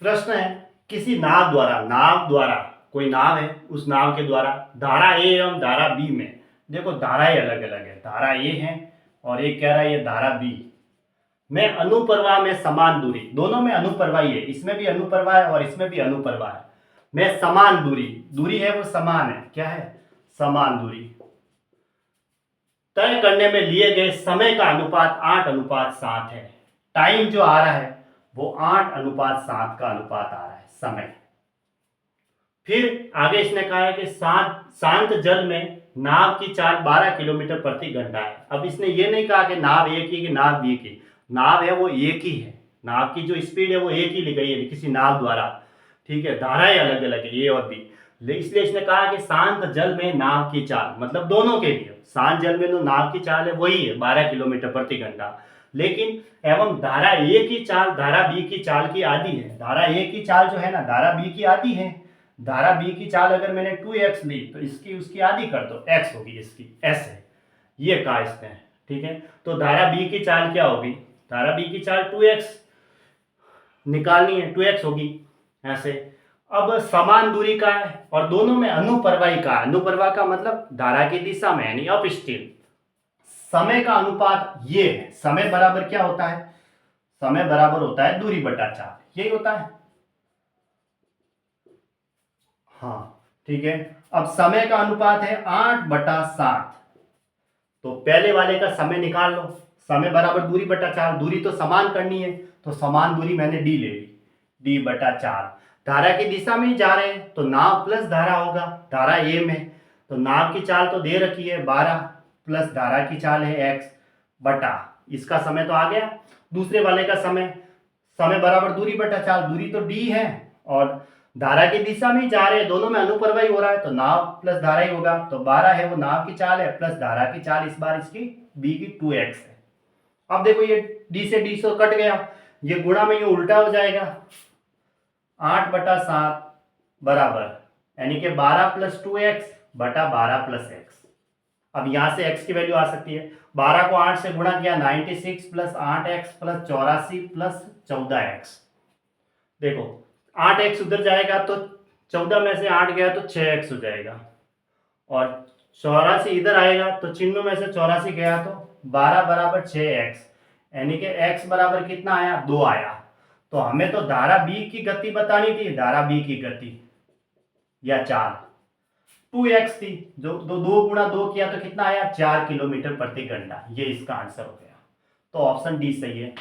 प्रश्न है, किसी नाव द्वारा कोई नाव है, उस नाव के द्वारा धारा ए एवं धारा बी में, देखो धाराएं अलग अलग है, धारा ए है और एक कह रहा है ये धारा बी में अनुप्रवाह में समान दूरी, दोनों में अनुप्रवाह है, इसमें भी अनुप्रवाह है और इसमें भी अनुप्रवाह है, में समान दूरी है वो समान है, क्या है, समान दूरी तय करने में लिए गए समय का अनुपात 8:7 है। टाइम जो आ रहा है वो 8:7 का अनुपात आ रहा है समय। फिर आगे इसने कहा है कि शांत जल में नाव की चाल 12 किलोमीटर प्रति घंटा है। अब इसने ये नहीं कहा कि नाव ए की कि नाव बी की, नाव है वो एक ही है, नाव की जो स्पीड है वो एक ही ली गई है किसी नाव द्वारा, ठीक है, धाराएं अलग अलग है ए और बी, इसलिए इसने कहा कि शांत जल में नाव की चाल, मतलब दोनों के लिए शांत जल में जो नाव की चाल है वही है 12 किलोमीटर प्रति घंटा, लेकिन एवं धारा ए की चाल धारा बी की चाल की आधी है। धारा ए की चाल जो है ना धारा बी की आधी है, धारा बी की चाल अगर मैंने 2x ली तो इसकी उसकी आधी कर दो, x होगी, इसकी s है, ये कहा इसने, ठीक है। तो धारा बी की चाल क्या होगी, धारा बी की चाल 2x निकालनी है, 2x होगी ऐसे। अब समान दूरी का है और दोनों में अनुप्रवाही का, अनुप्रवाह का मतलब धारा की दिशा में यानी अपस्ट्रीम। समय का अनुपात ये है, समय बराबर क्या होता है, समय बराबर होता है दूरी बटा चाल, यही होता है, हाँ ठीक है। अब समय का अनुपात है 8/7, तो पहले वाले का समय निकाल लो, समय बराबर दूरी बटा चाल, दूरी तो समान करनी है तो समान दूरी मैंने डी ले ली, d/4। धारा की दिशा में ही जा रहे हैं तो नाव प्लस धारा होगा, धारा ए में तो नाव की चाल तो दे रखी है 12 प्लस धारा की चाल है x बटा, इसका समय तो आ गया, दूसरे वाले का समय, समय बराबर दूरी बटा चाल, दूरी तो d है और धारा की दिशा में जा रहे हैं, दोनों में अनुप्रवाही हो रहा है तो नाव प्लस धारा ही होगा, तो 12 है वो नाव की चाल है प्लस धारा की चाल, इस बार इसकी b की 2x है। अब देखो ये d से d कट गया, ये गुणा में ये उल्टा हो जाएगा, 8/7 बराबर यानी कि 12 + 2x बटा 12 + x। अब यहां से x की वैल्यू आ सकती है, 12 को 8 से गुणा किया 96 + 8x + 84 + 14x, देखो 8x उधर जाएगा तो 14 में से 8 गया तो 6x हो जाएगा और 84 इधर आएगा तो चिन्हों में से 84 गया तो 12 बराबर 6x, यानी कि x बराबर कितना आया, 2 आया। तो हमें तो धारा b की गति बतानी थी, धारा b की गति या चाल 2x थी, जो 2 गुणा 2 किया तो कितना आया, 4 किलोमीटर प्रति घंटा, ये इसका आंसर हो गया। तो ऑप्शन डी सही है।